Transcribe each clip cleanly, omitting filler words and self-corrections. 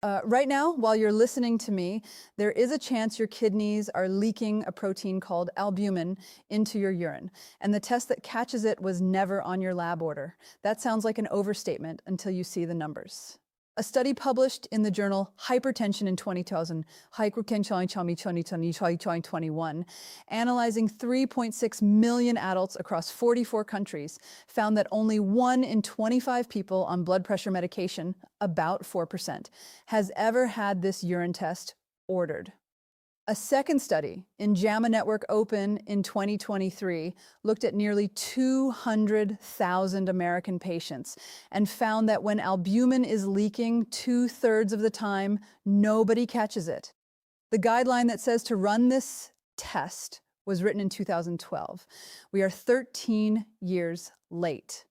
Right now, while you're listening to me, there is a chance your kidneys are leaking a protein called albumin into your urine, and the test that catches it was never on your lab order. That sounds like an overstatement until you see the numbers. A study published in the journal Hypertension in 2000, Hypertension 2021, analyzing 3.6 million adults across 44 countries, found that only 1 in 25 people on blood pressure medication, about 4%, has ever had this urine test ordered. A second study in JAMA Network Open in 2023 looked at nearly 200,000 American patients and found that when albumin is leaking 2/3 of the time, nobody catches it. The guideline that says to run this test was written in 2012. We are 13 years late.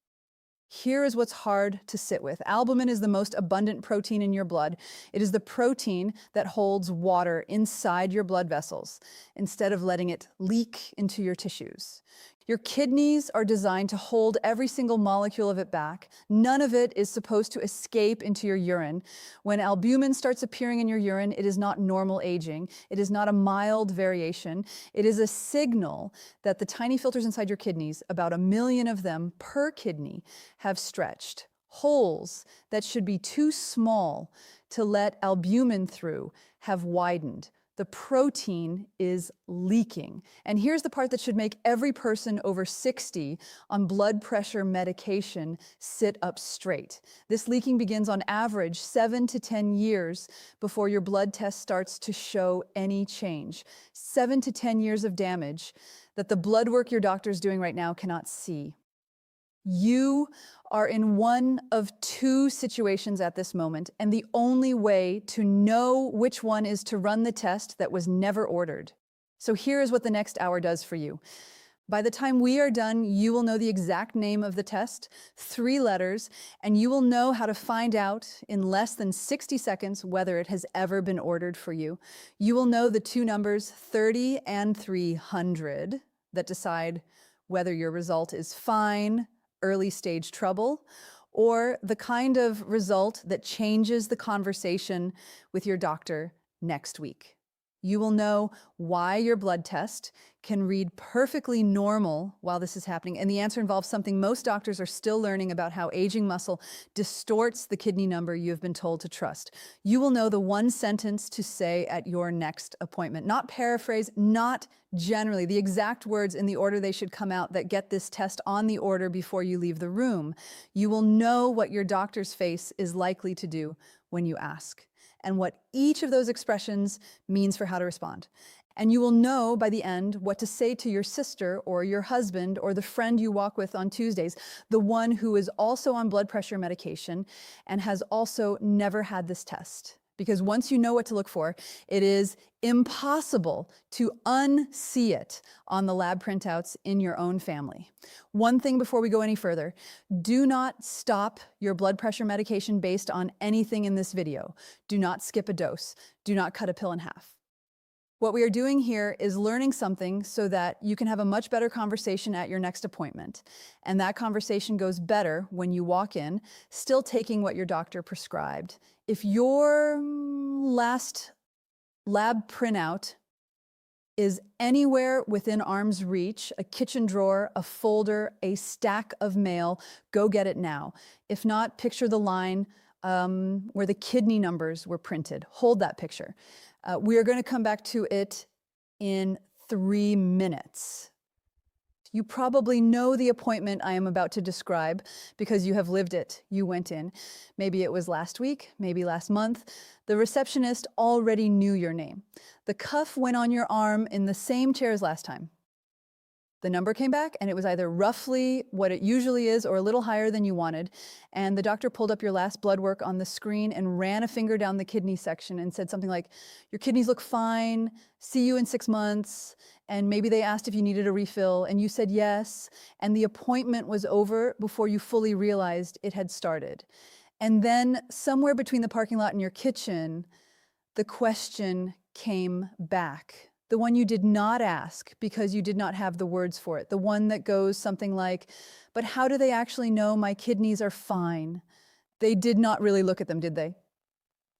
Here is what's hard to sit with. Albumin is the most abundant protein in your blood. It is the protein that holds water inside your blood vessels instead of letting it leak into your tissues. Your kidneys are designed to hold every single molecule of it back. None of it is supposed to escape into your urine. When albumin starts appearing in your urine, it is not normal aging. It is not a mild variation. It is a signal that the tiny filters inside your kidneys, about 1 million of them per kidney, have stretched. Holes that should be too small to let albumin through have widened. The protein is leaking. And here's the part that should make every person over 60 on blood pressure medication sit up straight. This leaking begins on average 7 to 10 years before your blood test starts to show any change. 7 to 10 years of damage that the blood work your doctor is doing right now cannot see. You are in one of two situations at this moment, and the only way to know which one is to run the test that was never ordered. So here is what the next hour does for you. By the time we are done, you will know the exact name of the test, 3 letters, and you will know how to find out in less than 60 seconds whether it has ever been ordered for you. You will know the 2 numbers, 30 and 300, that decide whether your result is fine, early stage trouble, or the kind of result that changes the conversation with your doctor next week. You will know why your blood test can read perfectly normal while this is happening, and the answer involves something most doctors are still learning about how aging muscle distorts the kidney number you have been told to trust. You will know the one sentence to say at your next appointment, not paraphrase, not generally, the exact words in the order they should come out that get this test on the order before you leave the room. You will know what your doctor's face is likely to do when you ask, and what each of those expressions means for how to respond. And you will know by the end what to say to your sister or your husband or the friend you walk with on Tuesdays, the one who is also on blood pressure medication and has also never had this test. Because once you know what to look for, it is impossible to unsee it on the lab printouts in your own family. One thing before we go any further, do not stop your blood pressure medication based on anything in this video. Do not skip a dose. Do not cut a pill in half. What we are doing here is learning something so that you can have a much better conversation at your next appointment. And that conversation goes better when you walk in, still taking what your doctor prescribed. If your last lab printout is anywhere within arm's reach, a kitchen drawer, a folder, a stack of mail, go get it now. If not, picture the line where the kidney numbers were printed. Hold that picture. We are going to come back to it in 3 minutes. You probably know the appointment I am about to describe because you have lived it. You went in. Maybe it was last week, maybe last month. The receptionist already knew your name. The cuff went on your arm in the same chair as last time. The number came back, and it was either roughly what it usually is or a little higher than you wanted. And the doctor pulled up your last blood work on the screen and ran a finger down the kidney section and said something like, "Your kidneys look fine, see you in 6 months." And maybe they asked if you needed a refill, and you said yes. And the appointment was over before you fully realized it had started. And then somewhere between the parking lot and your kitchen, the question came back. The one you did not ask because you did not have the words for it. The one that goes something like, "But how do they actually know my kidneys are fine?" They did not really look at them, did they?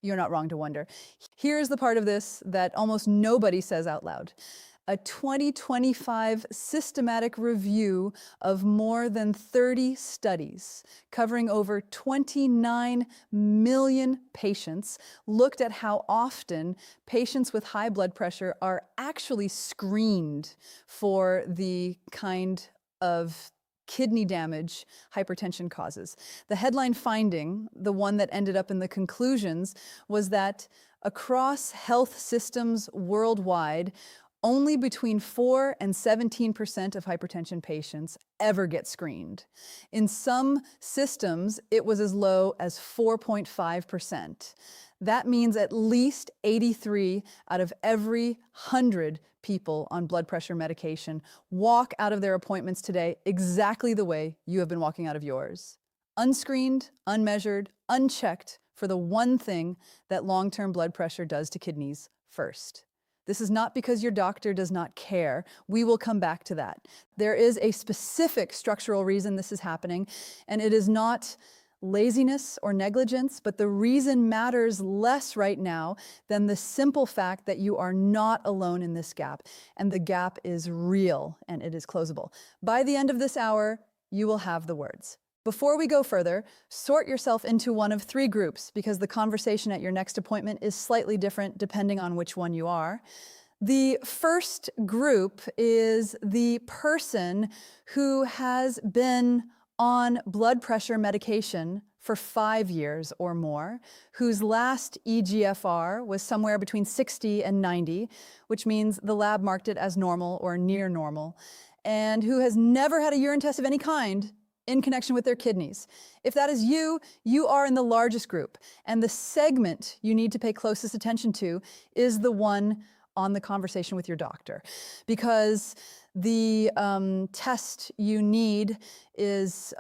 You're not wrong to wonder. Here's the part of this that almost nobody says out loud. A 2025 systematic review of more than 30 studies covering over 29 million patients looked at how often patients with high blood pressure are actually screened for the kind of kidney damage hypertension causes. The headline finding, the one that ended up in the conclusions, was that across health systems worldwide, only between 4 and 17% of hypertension patients ever get screened. In some systems, it was as low as 4.5%. That means at least 83 out of every 100 people on blood pressure medication walk out of their appointments today exactly the way you have been walking out of yours. Unscreened, unmeasured, unchecked for the one thing that long-term blood pressure does to kidneys first. This is not because your doctor does not care. We will come back to that. There is a specific structural reason this is happening, and it is not laziness or negligence, but the reason matters less right now than the simple fact that you are not alone in this gap, and the gap is real and it is closable. By the end of this hour, you will have the words. Before we go further, sort yourself into one of 3 groups because the conversation at your next appointment is slightly different depending on which one you are. The first group is the person who has been on blood pressure medication for 5 years or more, whose last eGFR was somewhere between 60 and 90, which means the lab marked it as normal or near normal, and who has never had a urine test of any kind in connection with their kidneys. If that is you, you are in the largest group, and the segment you need to pay closest attention to is the one on the conversation with your doctor, because the test you need is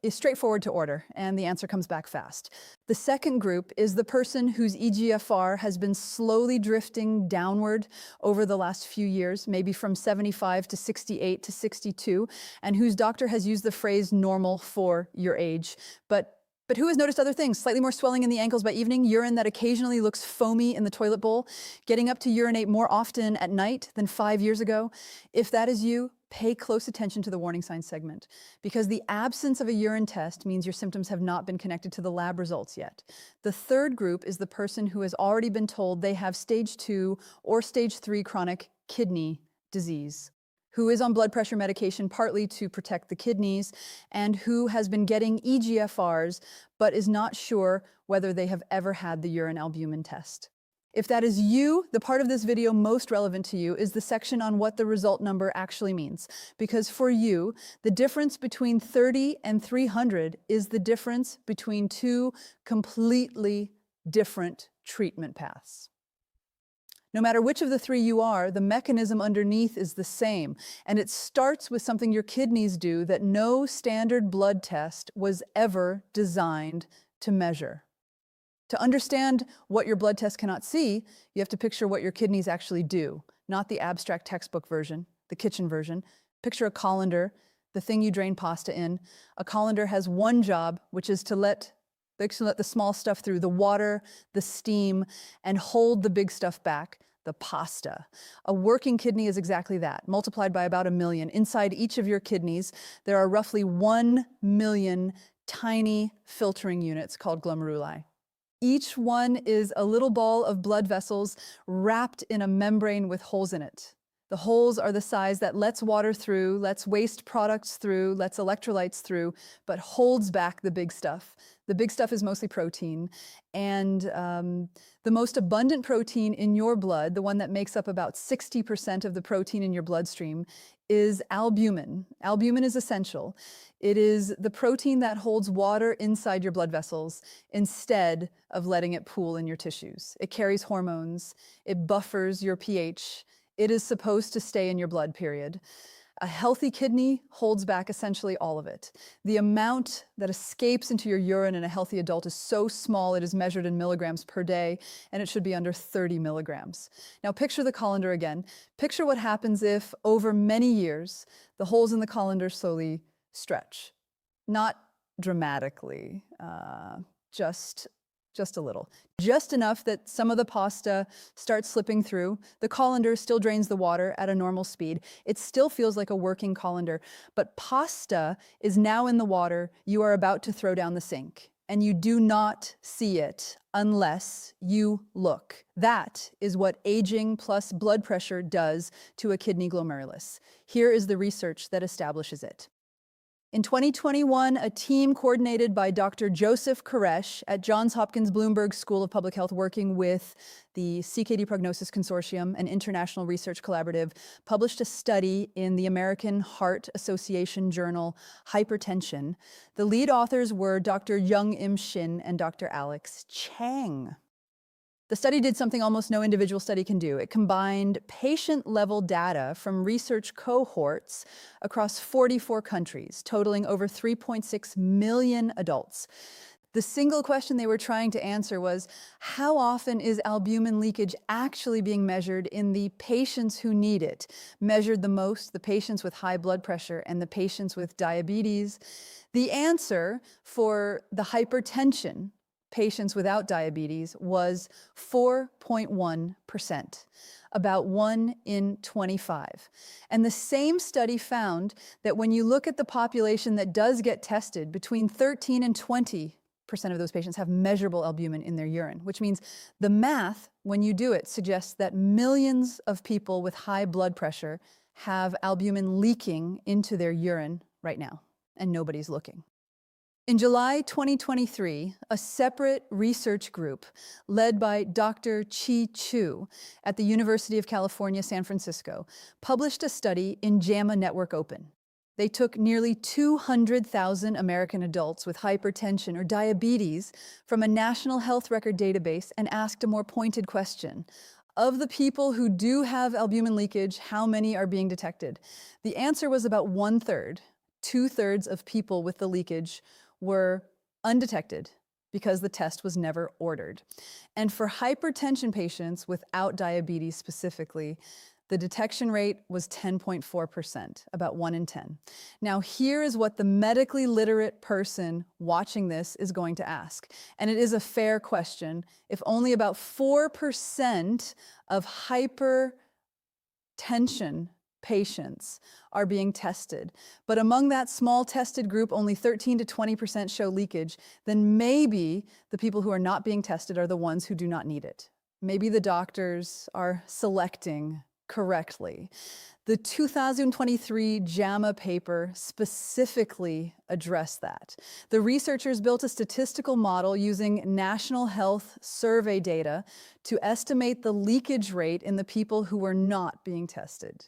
straightforward to order, and the answer comes back fast. The second group is the person whose eGFR has been slowly drifting downward over the last few years, maybe from 75 to 68 to 62, and whose doctor has used the phrase normal for your age, but who has noticed other things? Slightly more swelling in the ankles by evening, urine that occasionally looks foamy in the toilet bowl, getting up to urinate more often at night than 5 years ago. If that is you, pay close attention to the warning signs segment, because the absence of a urine test means your symptoms have not been connected to the lab results yet. The third group is the person who has already been told they have stage 2 or stage 3 chronic kidney disease, who is on blood pressure medication partly to protect the kidneys, and who has been getting eGFRs but is not sure whether they have ever had the urine albumin test. If that is you, the part of this video most relevant to you is the section on what the result number actually means. Because for you, the difference between 30 and 300 is the difference between 2 completely different treatment paths. No matter which of the 3 you are, the mechanism underneath is the same, and it starts with something your kidneys do that no standard blood test was ever designed to measure. To understand what your blood test cannot see, you have to picture what your kidneys actually do, not the abstract textbook version, the kitchen version. Picture a colander, the thing you drain pasta in. A colander has one job, which is to let the small stuff through, the water, the steam, and hold the big stuff back, the pasta. A working kidney is exactly that, multiplied by about 1 million. Inside each of your kidneys, there are roughly 1 million tiny filtering units called glomeruli. Each one is a little ball of blood vessels wrapped in a membrane with holes in it. The holes are the size that lets water through, lets waste products through, lets electrolytes through, but holds back the big stuff. The big stuff is mostly protein, and the most abundant protein in your blood, the one that makes up about 60% of the protein in your bloodstream, is albumin. Albumin is essential. It is the protein that holds water inside your blood vessels instead of letting it pool in your tissues. It carries hormones. It buffers your pH. It is supposed to stay in your blood, period. A healthy kidney holds back essentially all of it. The amount that escapes into your urine in a healthy adult is so small it is measured in milligrams per day, and it should be under 30 milligrams. Now picture the colander again. Picture what happens if, over many years, the holes in the colander slowly stretch. Not dramatically, just just a little. Just enough that some of the pasta starts slipping through. The colander still drains the water at a normal speed. It still feels like a working colander, but pasta is now in the water you are about to throw down the sink, and you do not see it unless you look. That is what aging plus blood pressure does to a kidney glomerulus. Here is the research that establishes it. In 2021, a team coordinated by Dr. Joseph Koresh at Johns Hopkins Bloomberg School of Public Health, working with the CKD Prognosis Consortium, an international research collaborative, published a study in the American Heart Association journal, Hypertension. The lead authors were Dr. Young-Im Shin and Dr. Alex Chang. The study did something almost no individual study can do. It combined patient-level data from research cohorts across 44 countries, totaling over 3.6 million adults. The single question they were trying to answer was, how often is albumin leakage actually being measured in the patients who need it? Measured the most, the patients with high blood pressure and the patients with diabetes. The answer for the hypertension patients without diabetes was 4.1%, about 1 in 25. And the same study found that when you look at the population that does get tested, between 13 and 20% of those patients have measurable albumin in their urine, which means the math, when you do it, suggests that millions of people with high blood pressure have albumin leaking into their urine right now, and nobody's looking. In July 2023, a separate research group led by Dr. Chi Chu at the University of California, San Francisco, published a study in JAMA Network Open. They took nearly 200,000 American adults with hypertension or diabetes from a national health record database and asked a more pointed question. Of the people who do have albumin leakage, how many are being detected? The answer was about 1/3. 2/3 of people with the leakage were undetected because the test was never ordered. And for hypertension patients without diabetes specifically, the detection rate was 10.4%, about 1 in 10. Now, here is what the medically literate person watching this is going to ask. And it is a fair question. If only about 4% of hypertension patients are being tested, but among that small tested group, only 13 to 20% show leakage, then maybe the people who are not being tested are the ones who do not need it. Maybe the doctors are selecting correctly. The 2023 JAMA paper specifically addressed that. The researchers built a statistical model using National Health Survey data to estimate the leakage rate in the people who were not being tested.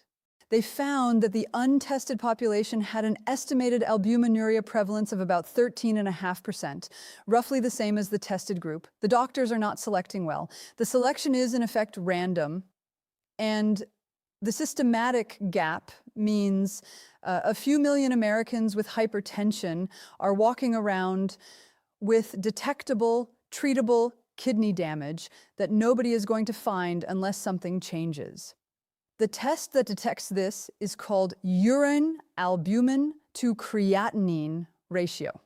They found that the untested population had an estimated albuminuria prevalence of about 13.5%, roughly the same as the tested group. The doctors are not selecting well. The selection is, in effect, random, and the systematic gap means a few million Americans with hypertension are walking around with detectable, treatable kidney damage that nobody is going to find unless something changes. The test that detects this is called urine albumin to creatinine ratio.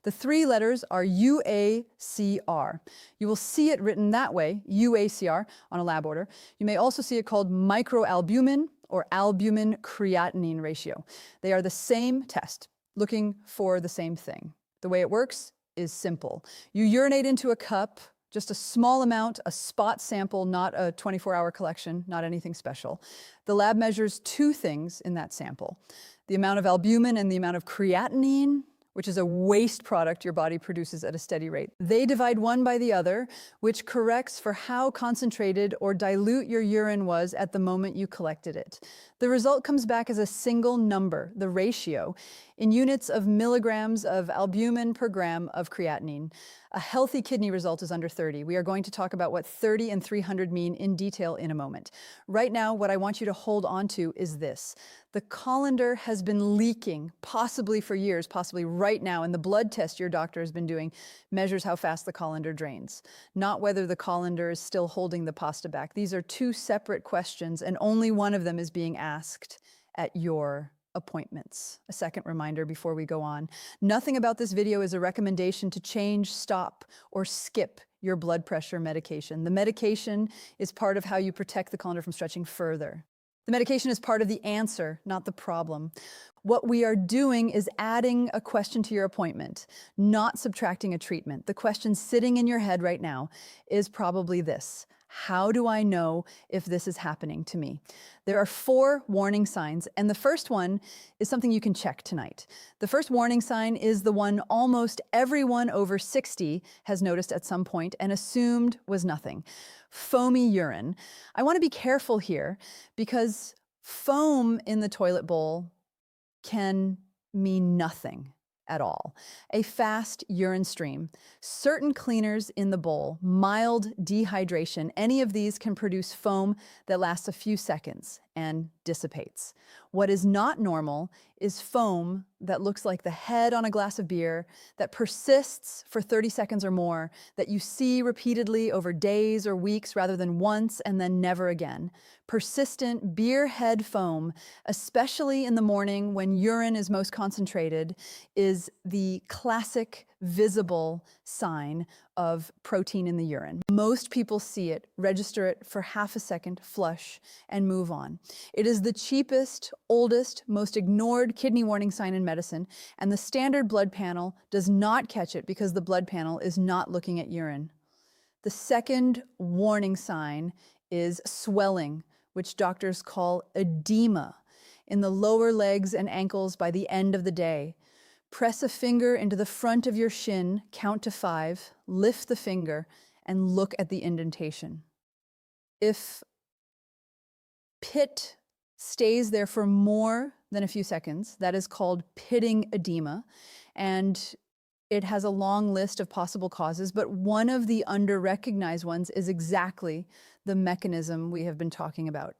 The 3 letters are UACR. You will see it written that way, UACR, on a lab order. You may also see it called microalbumin or albumin creatinine ratio. They are the same test, looking for the same thing. The way it works is simple. You urinate into a cup, just a small amount, a spot sample, not a 24-hour collection, not anything special. The lab measures 2 things in that sample: the amount of albumin and the amount of creatinine, which is a waste product your body produces at a steady rate. They divide one by the other, which corrects for how concentrated or dilute your urine was at the moment you collected it. The result comes back as a single number, the ratio, in units of milligrams of albumin per gram of creatinine. A healthy kidney result is under 30. We are going to talk about what 30 and 300 mean in detail in a moment. Right now, what I want you to hold on to is this. The colander has been leaking, possibly for years, possibly right now, and the blood test your doctor has been doing measures how fast the colander drains, not whether the colander is still holding the pasta back. These are 2 separate questions, and only one of them is being asked at your appointments. A second reminder before we go on. Nothing about this video is a recommendation to change, stop, or skip your blood pressure medication. The medication is part of how you protect the colander from stretching further. The medication is part of the answer, not the problem. What we are doing is adding a question to your appointment, not subtracting a treatment. The question sitting in your head right now is probably this: how do I know if this is happening to me? There are 4 warning signs, and the first one is something you can check tonight. The first warning sign is the one almost everyone over 60 has noticed at some point and assumed was nothing: foamy urine. I want to be careful here because foam in the toilet bowl can mean nothing at all. A fast urine stream, certain cleaners in the bowl, mild dehydration, any of these can produce foam that lasts a few seconds and dissipates. What is not normal is foam that looks like the head on a glass of beer, that persists for 30 seconds or more, that you see repeatedly over days or weeks rather than once and then never again. Persistent beer head foam, especially in the morning when urine is most concentrated, is the classic visible sign of protein in the urine. Most people see it, register it for half a second, flush, and move on. It is the cheapest, oldest, most ignored kidney warning sign in medicine, and the standard blood panel does not catch it because the blood panel is not looking at urine. The second warning sign is swelling, which doctors call edema, in the lower legs and ankles by the end of the day. Press a finger into the front of your shin, count to 5, lift the finger, and look at the indentation. If pit stays there for more than a few seconds, that is called pitting edema, and it has a long list of possible causes, but one of the under-recognized ones is exactly the mechanism we have been talking about.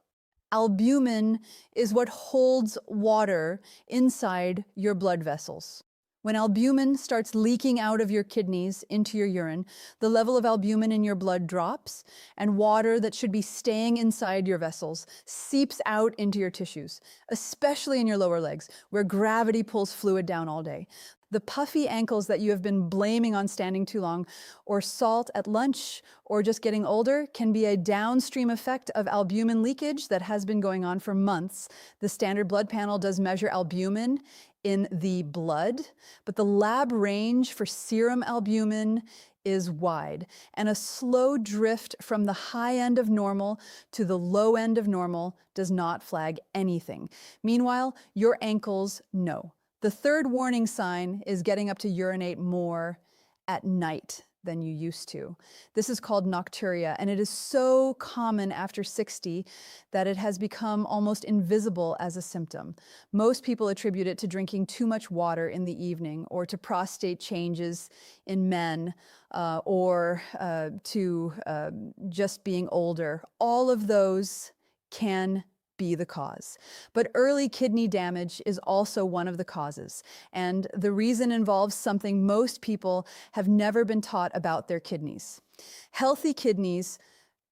Albumin is what holds water inside your blood vessels. When albumin starts leaking out of your kidneys into your urine, the level of albumin in your blood drops, and water that should be staying inside your vessels seeps out into your tissues, especially in your lower legs, where gravity pulls fluid down all day. The puffy ankles that you have been blaming on standing too long, or salt at lunch, or just getting older can be a downstream effect of albumin leakage that has been going on for months. The standard blood panel does measure albumin in the blood, but the lab range for serum albumin is wide, and a slow drift from the high end of normal to the low end of normal does not flag anything. Meanwhile, your ankles know. The third warning sign is getting up to urinate more at night than you used to. This is called nocturia, and it is so common after 60 that it has become almost invisible as a symptom. Most people attribute it to drinking too much water in the evening, or to prostate changes in men, or to just being older. All of those can be the cause. But early kidney damage is also one of the causes, and the reason involves something most people have never been taught about their kidneys. Healthy kidneys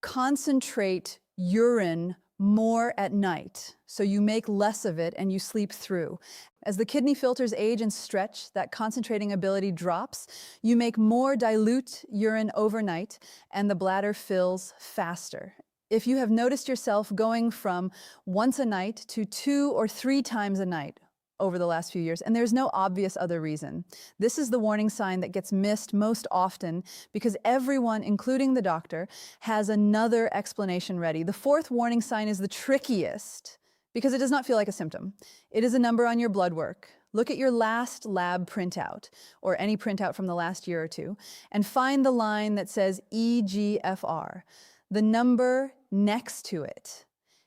concentrate urine more at night, so you make less of it and you sleep through. As the kidney filters age and stretch, that concentrating ability drops. You make more dilute urine overnight, and the bladder fills faster. If you have noticed yourself going from once a night to 2 or 3 times a night over the last few years, and there's no obvious other reason, this is the warning sign that gets missed most often because everyone, including the doctor, has another explanation ready. The fourth warning sign is the trickiest because it does not feel like a symptom. It is a number on your blood work. Look at your last lab printout, or any printout from the last year or two, and find the line that says EGFR. The number next to it.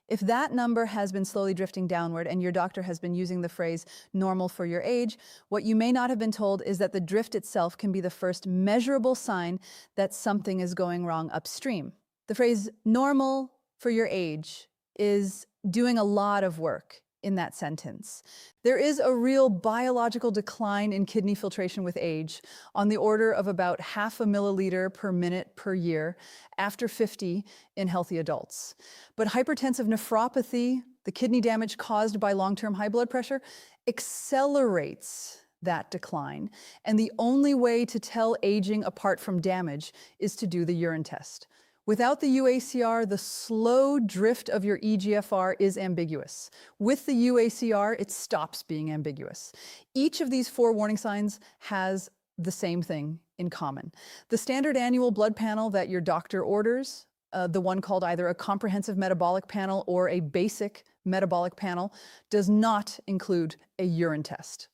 If that number has been slowly drifting downward and your doctor has been using the phrase normal for your age, what you may not have been told is that the drift itself can be the first measurable sign that something is going wrong upstream. The phrase normal for your age is doing a lot of work in that sentence. There is a real biological decline in kidney filtration with age, on the order of about 0.5 milliliter per minute per year after 50 in healthy adults. But hypertensive nephropathy, the kidney damage caused by long-term high blood pressure, accelerates that decline. And the only way to tell aging apart from damage is to do the urine test. Without the UACR, the slow drift of your eGFR is ambiguous. With the UACR, it stops being ambiguous. Each of these 4 warning signs has the same thing in common. The standard annual blood panel that your doctor orders, the one called either a comprehensive metabolic panel or a basic metabolic panel, does not include a urine test.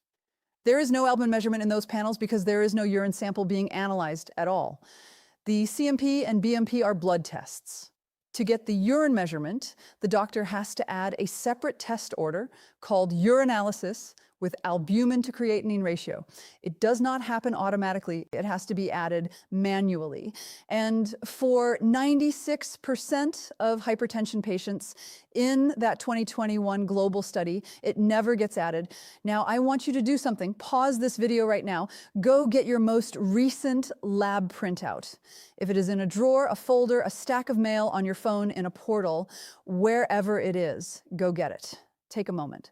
There is no albumin measurement in those panels because there is no urine sample being analyzed at all. The CMP and BMP are blood tests. To get the urine measurement, the doctor has to add a separate test order called urinalysis with albumin to creatinine ratio. It does not happen automatically. It has to be added manually. And for 96% of hypertension patients in that 2021 global study, it never gets added. Now, I want you to do something. Pause this video right now. Go get your most recent lab printout. If it is in a drawer, a folder, a stack of mail, on your phone, in a portal, wherever it is, go get it. Take a moment.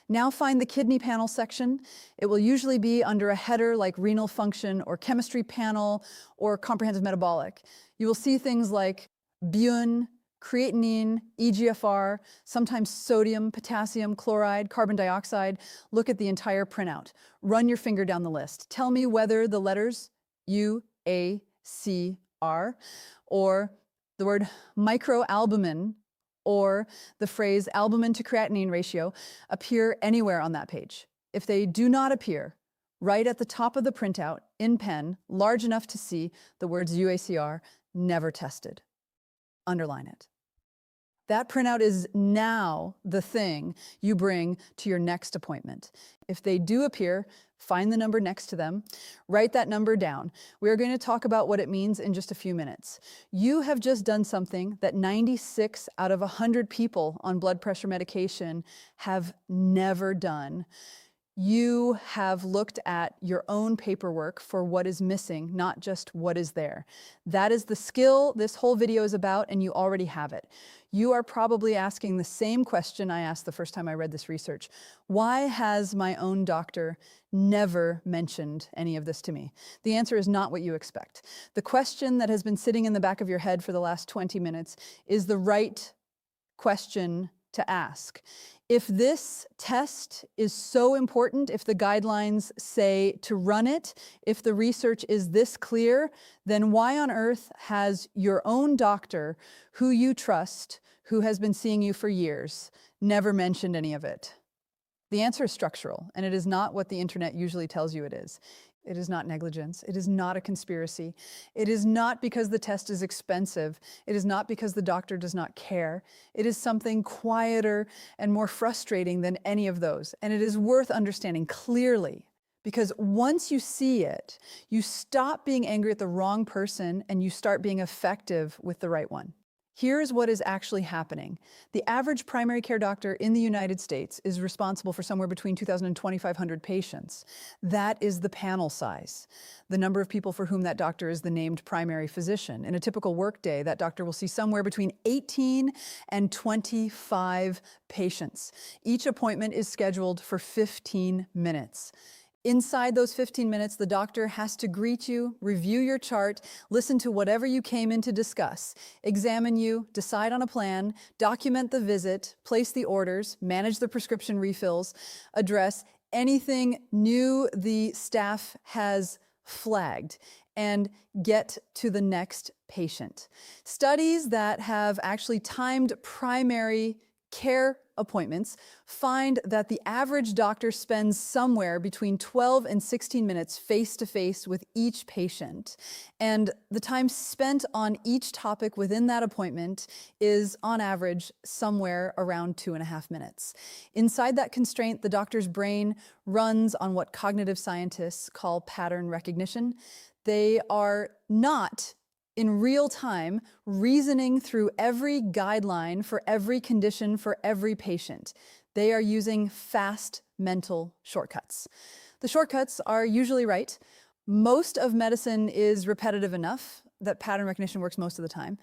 Now find the kidney panel section. It will usually be under a header like renal function or chemistry panel or comprehensive metabolic. You will see things like urine, creatinine, eGFR, sometimes sodium, potassium, chloride, carbon dioxide. Look at the entire printout. Run your finger down the list. Tell me whether the letters UACR or the word microalbumin or the phrase albumin to creatinine ratio appear anywhere on that page. If they do not appear, write at the top of the printout in pen, large enough to see the words UACR, never tested. Underline it. That printout is now the thing you bring to your next appointment. If they do appear, find the number next to them, write that number down. We are going to talk about what it means in just a few minutes. You have just done something that 96 out of 100 people on blood pressure medication have never done. You have looked at your own paperwork for what is missing, not just what is there. That is the skill this whole video is about, and you already have it. You are probably asking the same question I asked the first time I read this research. Why has my own doctor never mentioned any of this to me? The answer is not what you expect. The question that has been sitting in the back of your head for the last 20 minutes is the right question to ask. If this test is so important, if the guidelines say to run it, if the research is this clear, then why on earth has your own doctor, who you trust, who has been seeing you for years, never mentioned any of it? The answer is structural, and it is not what the internet usually tells you it is. It is not negligence. It is not a conspiracy. It is not because the test is expensive. It is not because the doctor does not care. It is something quieter and more frustrating than any of those. And it is worth understanding clearly, because once you see it, you stop being angry at the wrong person and you start being effective with the right one. Here's what is actually happening. The average primary care doctor in the United States is responsible for somewhere between 2,000 and 2,500 patients. That is the panel size, the number of people for whom that doctor is the named primary physician. In a typical workday, that doctor will see somewhere between 18 and 25 patients. Each appointment is scheduled for 15 minutes. Inside those 15 minutes, the doctor has to greet you, review your chart, listen to whatever you came in to discuss, examine you, decide on a plan, document the visit, place the orders, manage the prescription refills, address anything new the staff has flagged, and get to the next patient. Studies that have actually timed primary care appointments find that the average doctor spends somewhere between 12 and 16 minutes face-to-face with each patient. And the time spent on each topic within that appointment is, on average, somewhere around 2.5 minutes. Inside that constraint, the doctor's brain runs on what cognitive scientists call pattern recognition. They are not in real time, reasoning through every guideline for every condition for every patient. They are using fast mental shortcuts. The shortcuts are usually right. Most of medicine is repetitive enough that pattern recognition works most of the time.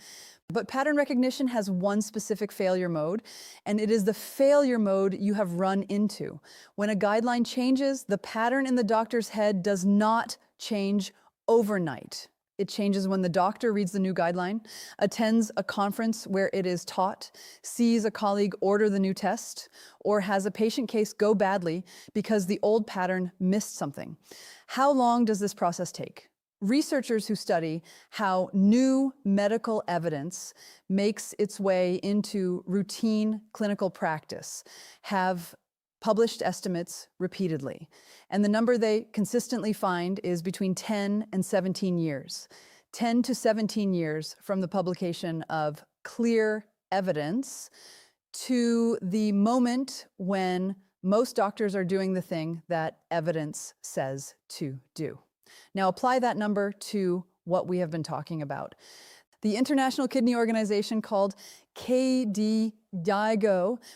But pattern recognition has one specific failure mode, and it is the failure mode you have run into. When a guideline changes, the pattern in the doctor's head does not change overnight. It changes when the doctor reads the new guideline, attends a conference where it is taught, sees a colleague order the new test, or has a patient case go badly because the old pattern missed something. How long does this process take? Researchers who study how new medical evidence makes its way into routine clinical practice have published estimates repeatedly. And the number they consistently find is between 10 and 17 years. 10 to 17 years from the publication of clear evidence to the moment when most doctors are doing the thing that evidence says to do. Now apply that number to what we have been talking about. The International Kidney Organization, called KDIGO,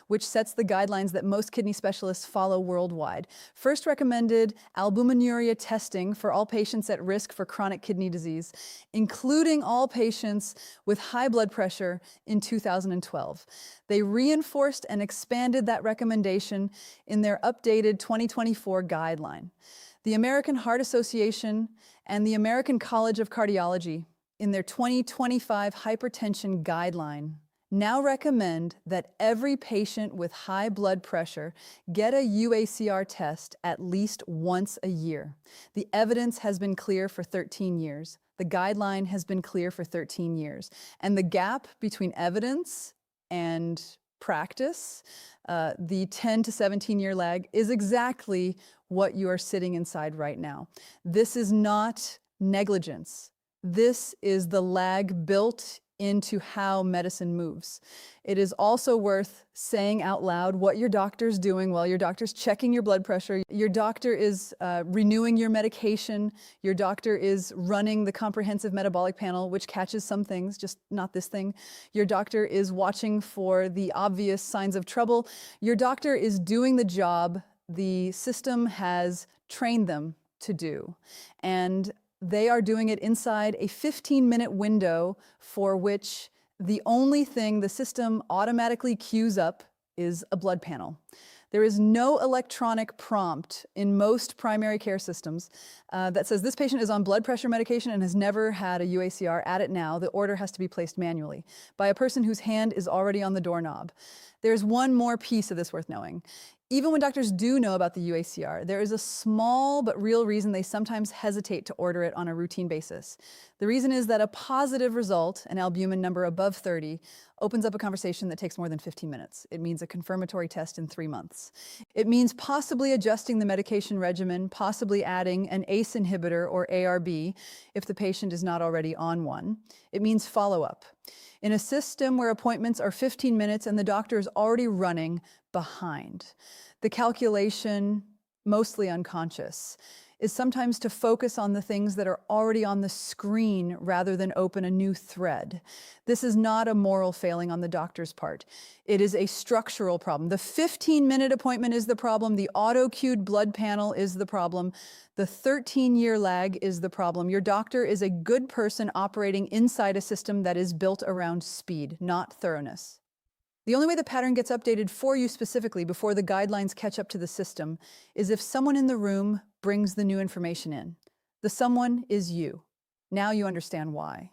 which sets the guidelines that most kidney specialists follow worldwide, first recommended albuminuria testing for all patients at risk for chronic kidney disease, including all patients with high blood pressure, in 2012. They reinforced and expanded that recommendation in their updated 2024 guideline. The American Heart Association and the American College of Cardiology, in their 2025 hypertension guideline, now recommend that every patient with high blood pressure get a UACR test at least once a year. The evidence has been clear for 13 years. The guideline has been clear for 13 years. And the gap between evidence and practice, the 10 to 17 year lag, is exactly what you are sitting inside right now. This is not negligence. This is the lag built into how medicine moves. It is also worth saying out loud what your doctor's doing while your doctor's checking your blood pressure. Your doctor is renewing your medication. Your doctor is running the comprehensive metabolic panel, which catches some things, just not this thing. Your doctor is watching for the obvious signs of trouble. Your doctor is doing the job the system has trained them to do. And they are doing it inside a 15-minute window for which the only thing the system automatically queues up is a blood panel. There is no electronic prompt in most primary care systems that says this patient is on blood pressure medication and has never had a UACR. Add it now. The order has to be placed manually by a person whose hand is already on the doorknob. There's one more piece of this worth knowing. Even when doctors do know about the UACR, there is a small but real reason they sometimes hesitate to order it on a routine basis. The reason is that a positive result, an albumin number above 30, opens up a conversation that takes more than 15 minutes. It means a confirmatory test in 3 months. It means possibly adjusting the medication regimen, possibly adding an ACE inhibitor or ARB if the patient is not already on one. It means follow-up. In a system where appointments are 15 minutes and the doctor is already running behind, the calculation, mostly unconscious, is sometimes to focus on the things that are already on the screen rather than open a new thread. This is not a moral failing on the doctor's part. It is a structural problem. The 15-minute appointment is the problem. The auto-cued blood panel is the problem. The 13-year lag is the problem. Your doctor is a good person operating inside a system that is built around speed, not thoroughness. The only way the pattern gets updated for you specifically before the guidelines catch up to the system is if someone in the room brings the new information in. The someone is you. Now you understand why.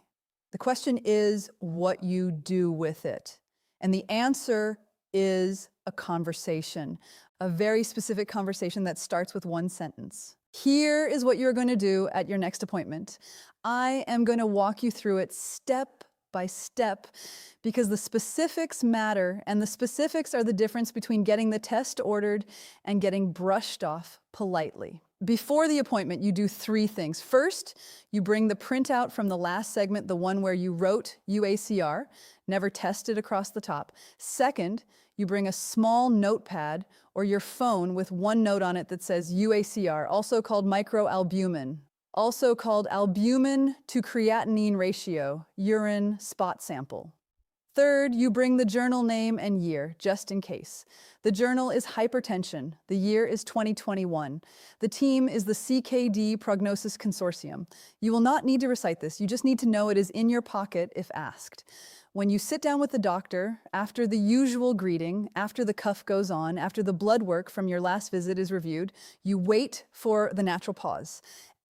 The question is what you do with it. And the answer is a conversation, a very specific conversation that starts with one sentence. Here is what you're going to do at your next appointment. I am going to walk you through it step by step, because the specifics matter, and the specifics are the difference between getting the test ordered and getting brushed off politely. Before the appointment, you do 3 things. First, you bring the printout from the last segment, the one where you wrote UACR, never tested across the top. Second, you bring a small notepad or your phone with one note on it that says UACR, also called microalbumin, also called albumin to creatinine ratio, urine spot sample. Third, you bring the journal name and year, just in case. The journal is Hypertension. The year is 2021. The team is the CKD Prognosis Consortium. You will not need to recite this. You just need to know it is in your pocket if asked. When you sit down with the doctor, after the usual greeting, after the cuff goes on, after the blood work from your last visit is reviewed, you wait for the natural pause.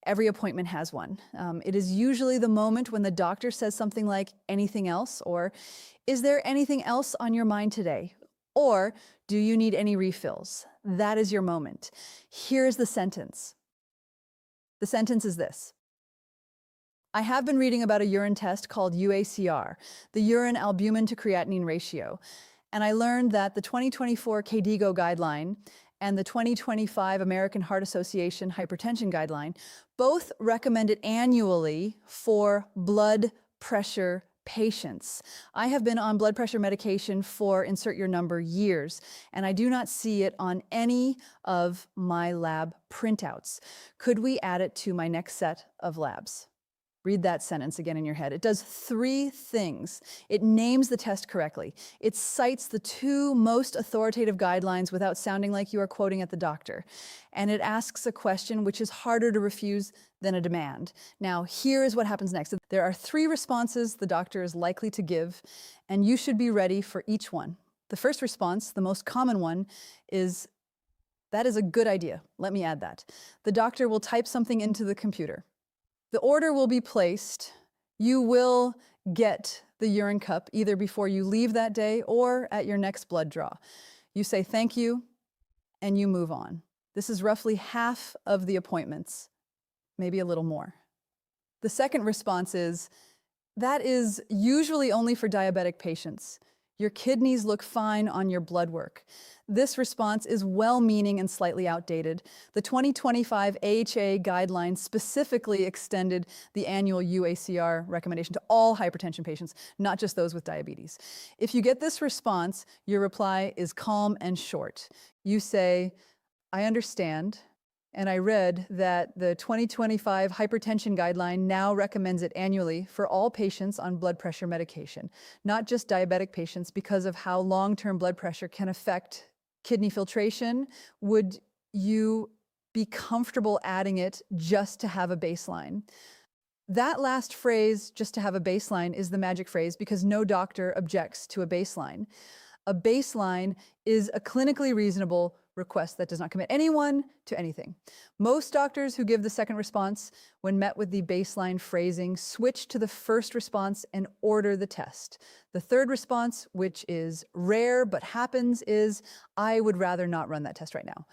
Every appointment has one. It is usually the moment when the doctor says something like, anything else? Or, is there anything else on your mind today? Or, do you need any refills? That is your moment. Here's the sentence. The sentence is this. I have been reading about a urine test called UACR, the urine albumin to creatinine ratio, and I learned that the 2024 KDIGO guideline and the 2025 American Heart Association hypertension guideline both recommend it annually for blood pressure patients. I have been on blood pressure medication for, insert your number, years, and I do not see it on any of my lab printouts. Could we add it to my next set of labs? Read that sentence again in your head. It does three things. It names the test correctly. It cites the two most authoritative guidelines without sounding like you are quoting at the doctor. And it asks a question which is harder to refuse than a demand. Now, here is what happens next. There are three responses the doctor is likely to give, and you should be ready for each one. The first response, the most common one, is, that is a good idea. Let me add that. The doctor will type something into the computer. The order will be placed. You will get the urine cup either before you leave that day or at your next blood draw. You say thank you, and you move on. This is roughly half of the appointments, maybe a little more. The second response is, that is usually only for diabetic patients. Your kidneys look fine on your blood work. This response is well-meaning and slightly outdated. The 2025 AHA guidelines specifically extended the annual UACR recommendation to all hypertension patients, not just those with diabetes. If you get this response, your reply is calm and short. You say, I understand, and I read that the 2025 hypertension guideline now recommends it annually for all patients on blood pressure medication, not just diabetic patients, because of how long-term blood pressure can affect kidney filtration. Would you be comfortable adding it just to have a baseline? That last phrase, just to have a baseline, is the magic phrase because no doctor objects to a baseline. A baseline is a clinically reasonable request that does not commit anyone to anything. Most doctors who give the second response, when met with the baseline phrasing, switch to the first response and order the test. The third response, which is rare but happens, is, I would rather not run that test right now.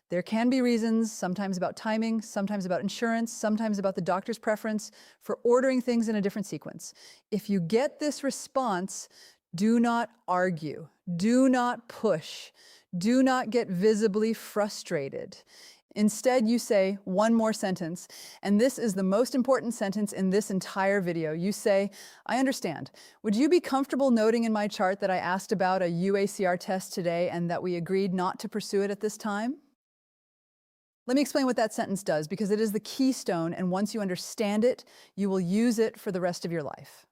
There can be reasons, sometimes about timing, sometimes about insurance, sometimes about the doctor's preference for ordering things in a different sequence. If you get this response, do not argue, do not push, do not get visibly frustrated. Instead, you say one more sentence, and this is the most important sentence in this entire video. You say, I understand. Would you be comfortable noting in my chart that I asked about a UACR test today and that we agreed not to pursue it at this time? Let me explain what that sentence does, because it is the keystone, and once you understand it, you will use it for the rest of your life.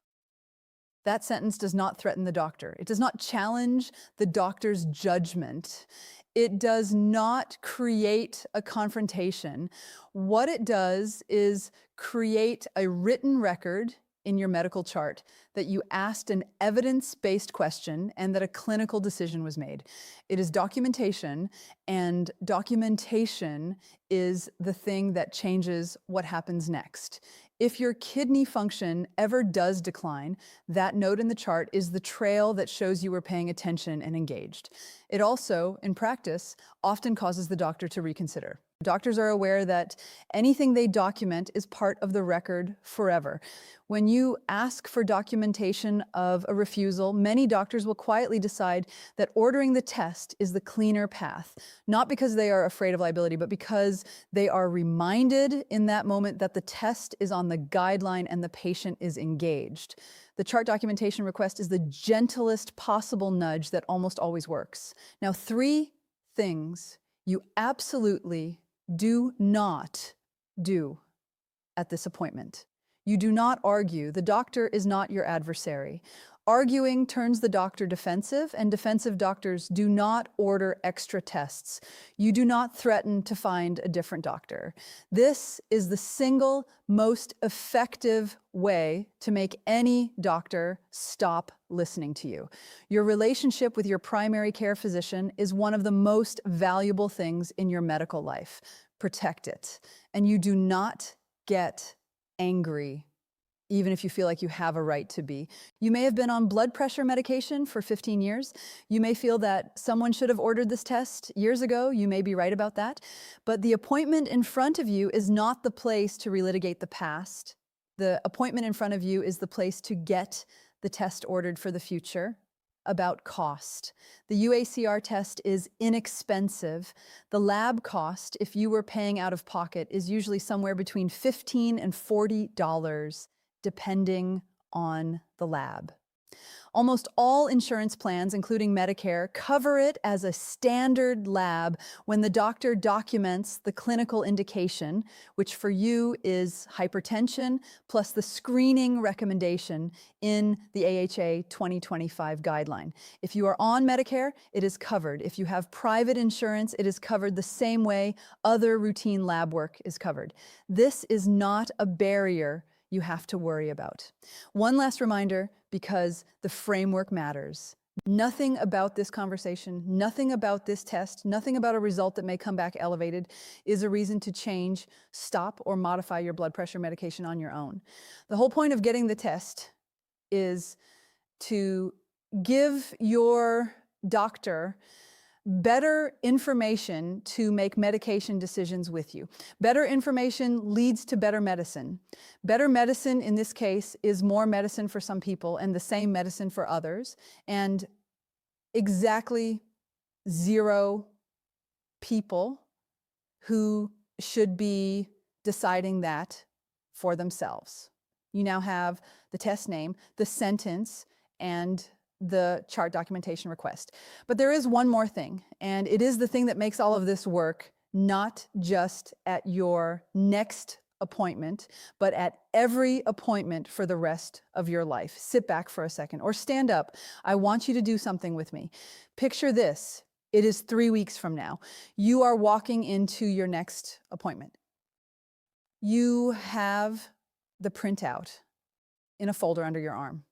That sentence does not threaten the doctor. It does not challenge the doctor's judgment. It does not create a confrontation. What it does is create a written record in your medical chart that you asked an evidence-based question and that a clinical decision was made. It is documentation, and documentation is the thing that changes what happens next. If your kidney function ever does decline, that note in the chart is the trail that shows you were paying attention and engaged. It also, in practice, often causes the doctor to reconsider. Doctors are aware that anything they document is part of the record forever. When you ask for documentation of a refusal, many doctors will quietly decide that ordering the test is the cleaner path, not because they are afraid of liability, but because they are reminded in that moment that the test is on the guideline and the patient is engaged. The chart documentation request is the gentlest possible nudge that almost always works. Now, 3 things you absolutely do not do at this appointment. You do not argue. The doctor is not your adversary. Arguing turns the doctor defensive, and defensive doctors do not order extra tests. You do not threaten to find a different doctor. This is the single most effective way to make any doctor stop listening to you. Your relationship with your primary care physician is one of the most valuable things in your medical life. Protect it. And you do not get angry even if you feel like you have a right to be. You may have been on blood pressure medication for 15 years. You may feel that someone should have ordered this test years ago. You may be right about that. But the appointment in front of you is not the place to relitigate the past. The appointment in front of you is the place to get the test ordered for the future. About cost. The UACR test is inexpensive. The lab cost, if you were paying out of pocket, is usually somewhere between $15 and $40, depending on the lab. Almost all insurance plans, including Medicare, cover it as a standard lab when the doctor documents the clinical indication, which for you is hypertension, plus the screening recommendation in the AHA 2025 guideline. If you are on Medicare, it is covered. If you have private insurance, it is covered the same way other routine lab work is covered. This is not a barrier you have to worry about. One last reminder, because the framework matters. Nothing about this conversation, nothing about this test, nothing about a result that may come back elevated is a reason to change, stop, or modify your blood pressure medication on your own. The whole point of getting the test is to give your doctor better information to make medication decisions with you. Better information leads to better medicine. Better medicine in this case is more medicine for some people and the same medicine for others, and exactly 0 people who should be deciding that for themselves. You now have the test name, the sentence, and the chart documentation request. But there is one more thing, and it is the thing that makes all of this work, not just at your next appointment, but at every appointment for the rest of your life. Sit back for a second or stand up. I want you to do something with me. Picture this. It is 3 weeks from now. You are walking into your next appointment. You have the printout in a folder under your arm.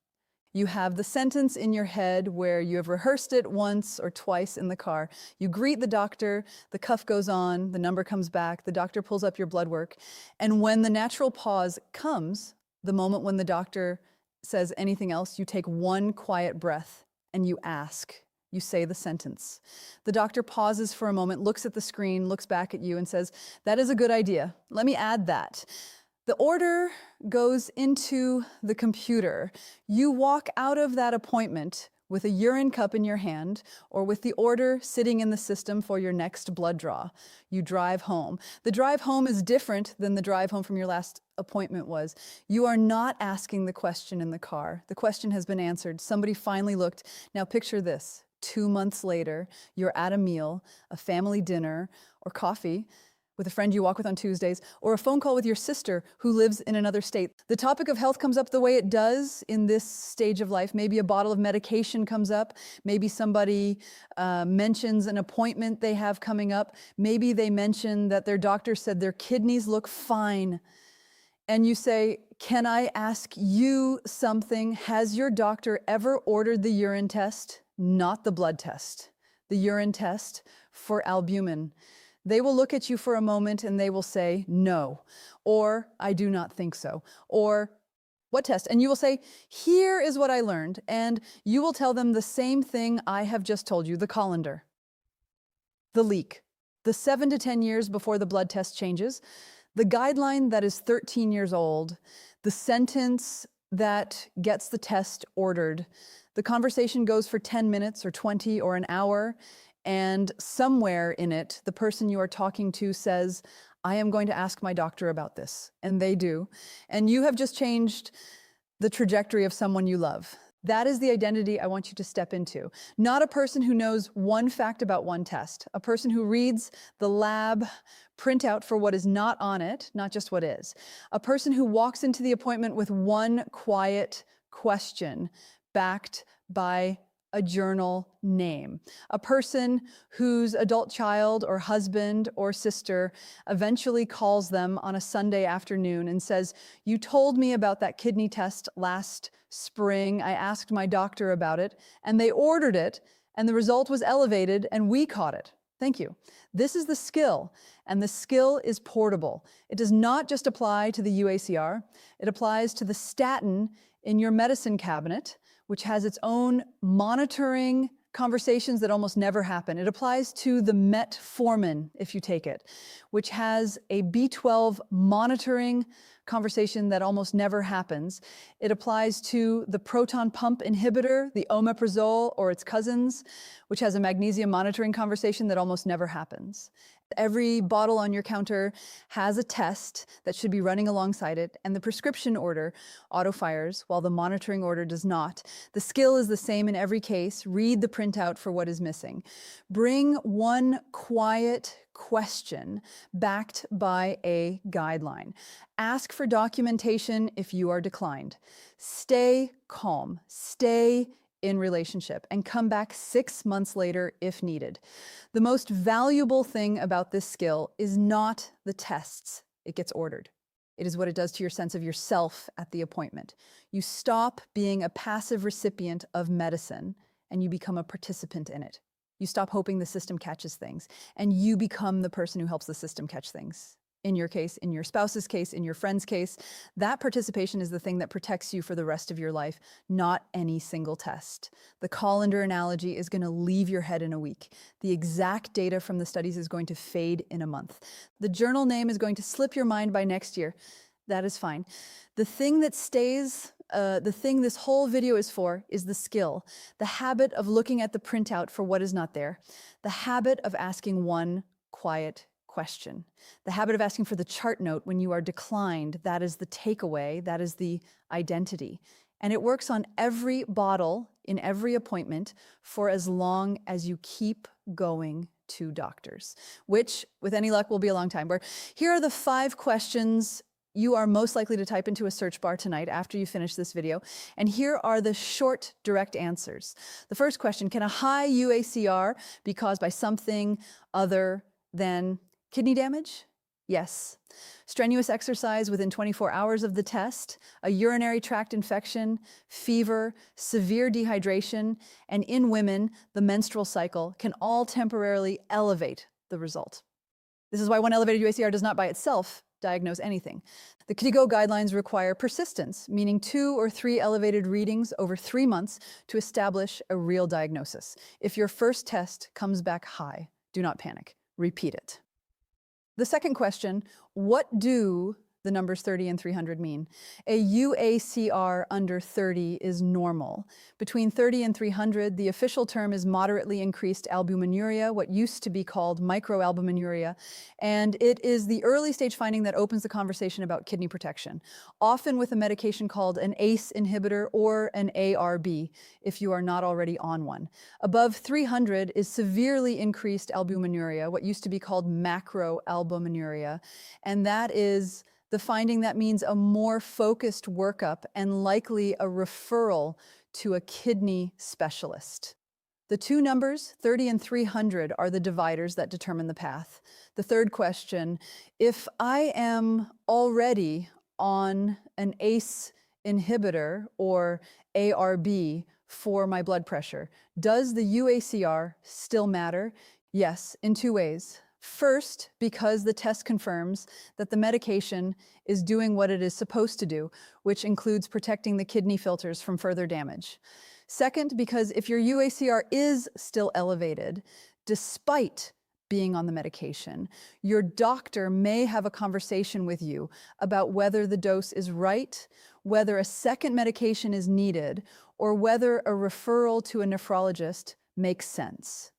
You have the sentence in your head where you have rehearsed it once or twice in the car. You greet the doctor, the cuff goes on, the number comes back, the doctor pulls up your blood work. And when the natural pause comes, the moment when the doctor says anything else, you take one quiet breath and you ask. You say the sentence. The doctor pauses for a moment, looks at the screen, looks back at you and says, "That is a good idea. Let me add that." The order goes into the computer. You walk out of that appointment with a urine cup in your hand or with the order sitting in the system for your next blood draw. You drive home. The drive home is different than the drive home from your last appointment was. You are not asking the question in the car. The question has been answered. Somebody finally looked. Now picture this. 2 months later, you're at a meal, a family dinner, or coffee with a friend you walk with on Tuesdays, or a phone call with your sister who lives in another state. The topic of health comes up the way it does in this stage of life. Maybe a bottle of medication comes up. Maybe somebody mentions an appointment they have coming up. Maybe they mention that their doctor said their kidneys look fine. And you say, "Can I ask you something? Has your doctor ever ordered the urine test?" Not the blood test, the urine test for albumin. They will look at you for a moment and they will say, "No," or "I do not think so," or "What test?" And you will say, "Here is what I learned." And you will tell them the same thing I have just told you, the colander, the leak, the 7 to 10 years before the blood test changes, the guideline that is 13 years old, the sentence that gets the test ordered. The conversation goes for 10 minutes or 20 or an hour. And somewhere in it, the person you are talking to says, "I am going to ask my doctor about this." And they do. And you have just changed the trajectory of someone you love. That is the identity I want you to step into. Not a person who knows one fact about one test. A person who reads the lab printout for what is not on it, not just what is. A person who walks into the appointment with one quiet question. backed by a journal name. A person whose adult child or husband or sister eventually calls them on a Sunday afternoon and says, "You told me about that kidney test last spring. I asked my doctor about it, and they ordered it, and the result was elevated, and we caught it. Thank you." This is the skill, and the skill is portable. It does not just apply to the UACR. It applies to the statin in your medicine cabinet, which has its own monitoring conversations that almost never happen. It applies to the metformin, if you take it, which has a B12 monitoring conversation that almost never happens. It applies to the proton pump inhibitor, the omeprazole or its cousins, which has a magnesium monitoring conversation that almost never happens. Every bottle on your counter has a test that should be running alongside it, and the prescription order auto-fires while the monitoring order does not. The skill is the same in every case. Read the printout for what is missing. Bring one quiet question backed by a guideline. Ask for documentation if you are declined. Stay calm. Stay in relationship, and come back 6 months later if needed. The most valuable thing about this skill is not the tests it gets ordered. It is what it does to your sense of yourself at the appointment. You stop being a passive recipient of medicine and you become a participant in it. You stop hoping the system catches things, and you become the person who helps the system catch things. In your case, in your spouse's case, in your friend's case, that participation is the thing that protects you for the rest of your life, not any single test. The colander analogy is going to leave your head in a week. The exact data from the studies is going to fade in a month. The journal name is going to slip your mind by next year. That is fine. The thing that stays, the thing this whole video is for, is the skill, the habit of looking at the printout for what is not there, the habit of asking one quiet question, the habit of asking for the chart note when you are declined. That is the takeaway, that is the identity. And it works on every bottle in every appointment for as long as you keep going to doctors, which with any luck will be a long time. Here are the 5 questions you are most likely to type into a search bar tonight after you finish this video. And here are the short, direct answers. The first question: can a high UACR be caused by something other than kidney damage? Yes. Strenuous exercise within 24 hours of the test, a urinary tract infection, fever, severe dehydration, and in women, the menstrual cycle can all temporarily elevate the result. This is why one elevated UACR does not by itself diagnose anything. The KDIGO guidelines require persistence, meaning 2 or 3 elevated readings over 3 months to establish a real diagnosis. If your first test comes back high, do not panic. Repeat it. The second question: what do the numbers 30 and 300 mean? A UACR under 30 is normal. Between 30 and 300, the official term is moderately increased albuminuria, what used to be called microalbuminuria, and it is the early stage finding that opens the conversation about kidney protection, often with a medication called an ACE inhibitor or an ARB, if you are not already on one. Above 300 is severely increased albuminuria, what used to be called macroalbuminuria, and that is the finding that means a more focused workup and likely a referral to a kidney specialist. The 2 numbers, 30 and 300, are the dividers that determine the path. The third question: if I am already on an ACE inhibitor or ARB for my blood pressure, does the UACR still matter? Yes, in 2 ways. First, because the test confirms that the medication is doing what it is supposed to do, which includes protecting the kidney filters from further damage. Second, because if your UACR is still elevated, despite being on the medication, your doctor may have a conversation with you about whether the dose is right, whether a second medication is needed, or whether a referral to a nephrologist makes sense.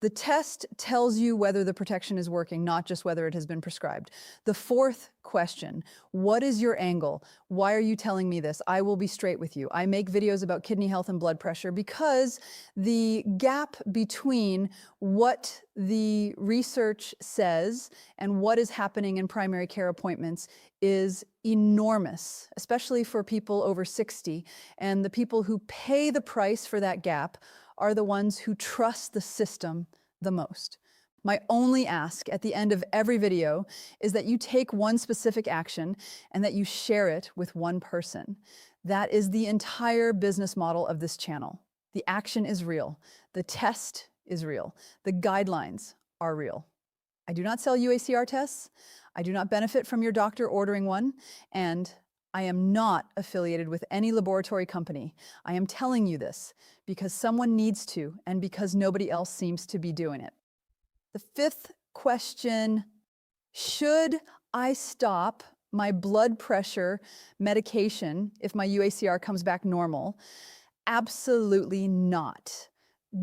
The test tells you whether the protection is working, not just whether it has been prescribed. The fourth question, what is your angle? Why are you telling me this? I will be straight with you. I make videos about kidney health and blood pressure because the gap between what the research says and what is happening in primary care appointments is enormous, especially for people over 60. And the people who pay the price for that gap are the ones who trust the system the most. My only ask at the end of every video is that you take one specific action and that you share it with one person. That is the entire business model of this channel. The action is real. The test is real. The guidelines are real. I do not sell UACR tests. I do not benefit from your doctor ordering one, and I am not affiliated with any laboratory company. I am telling you this because someone needs to and because nobody else seems to be doing it. The fifth question, should I stop my blood pressure medication if my UACR comes back normal? Absolutely not.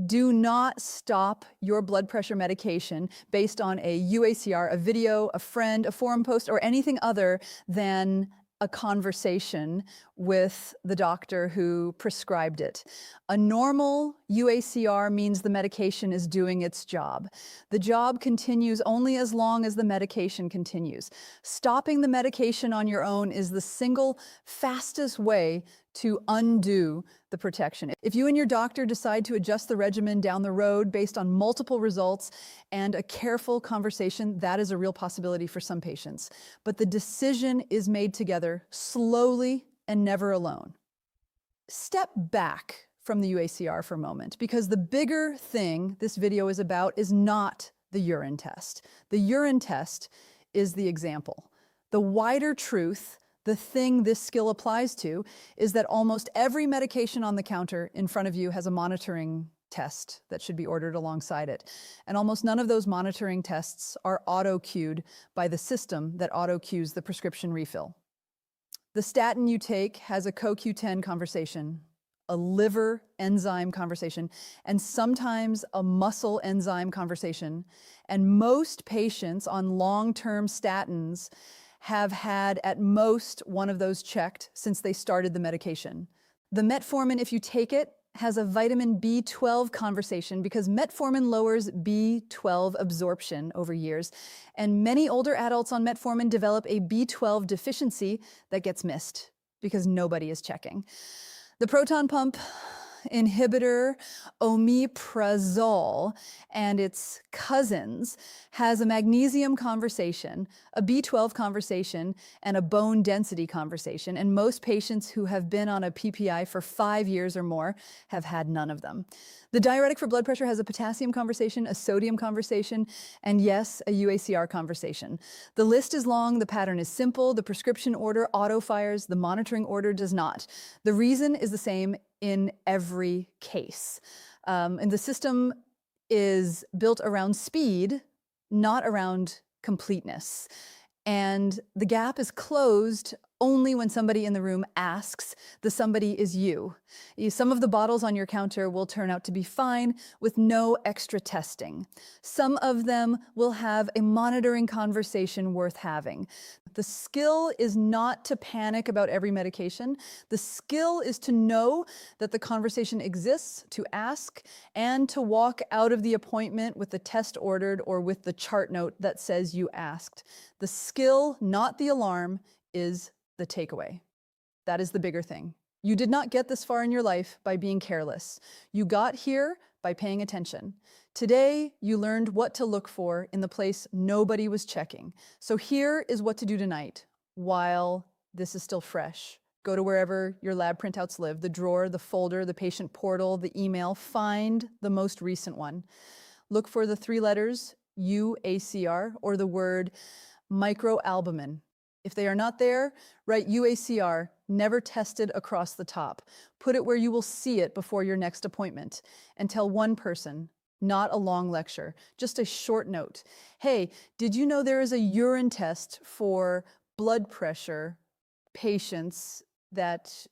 Do not stop your blood pressure medication based on a UACR, a video, a friend, a forum post, or anything other than a conversation with the doctor who prescribed it. A normal UACR means the medication is doing its job. The job continues only as long as the medication continues. Stopping the medication on your own is the single fastest way to undo the protection. If you and your doctor decide to adjust the regimen down the road based on multiple results and a careful conversation, that is a real possibility for some patients. But the decision is made together, slowly and never alone. Step back from the UACR for a moment, because the bigger thing this video is about is not the urine test. The urine test is the example. The wider truth, the thing this skill applies to, is that almost every medication on the counter in front of you has a monitoring test that should be ordered alongside it. And almost none of those monitoring tests are auto-cued by the system that auto-cues the prescription refill. The statin you take has a CoQ10 conversation, a liver enzyme conversation, and sometimes a muscle enzyme conversation. And most patients on long-term statins have had at most one of those checked since they started the medication. The metformin, if you take it, has a vitamin B12 conversation because metformin lowers B12 absorption over years. And many older adults on metformin develop a B12 deficiency that gets missed because nobody is checking. The proton pump inhibitor omeprazole and its cousins has a magnesium conversation, a B12 conversation, and a bone density conversation. And most patients who have been on a PPI for 5 years or more have had none of them. The diuretic for blood pressure has a potassium conversation, a sodium conversation, and yes, a UACR conversation. The list is long, the pattern is simple, the prescription order auto-fires, the monitoring order does not. The reason is the same in every case. And the system is built around speed, not around completeness. And the gap is closed only when somebody in the room asks. The somebody is you. Some of the bottles on your counter will turn out to be fine with no extra testing. Some of them will have a monitoring conversation worth having. The skill is not to panic about every medication. The skill is to know that the conversation exists, to ask, and to walk out of the appointment with the test ordered or with the chart note that says you asked. The skill, not the alarm, is the takeaway. That is the bigger thing. You did not get this far in your life by being careless. You got here by paying attention. Today, you learned what to look for in the place nobody was checking. So here is what to do tonight while this is still fresh. Go to wherever your lab printouts live, the drawer, the folder, the patient portal, the email. Find the most recent one. Look for the 3 letters UACR or the word microalbumin. If they are not there, write UACR, never tested across the top. Put it where you will see it before your next appointment. And tell one person, not a long lecture, just a short note. Hey, did you know there is a urine test for blood pressure patients that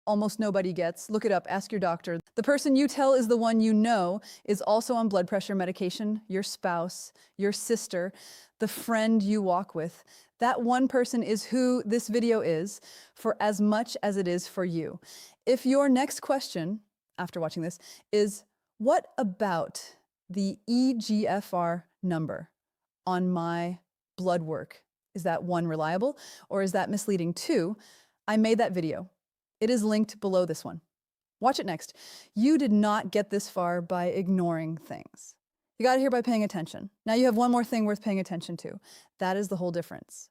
almost nobody gets. Look it up, ask your doctor. The person you tell is the one you know is also on blood pressure medication, your spouse, your sister, the friend you walk with. That one person is who this video is for as much as it is for you. If your next question, after watching this, is what about the EGFR number on my blood work? Is that one reliable or is that misleading? Two, I made that video. It is linked below this one. Watch it next. You did not get this far by ignoring things. You got it here by paying attention. Now you have one more thing worth paying attention to. That is the whole difference.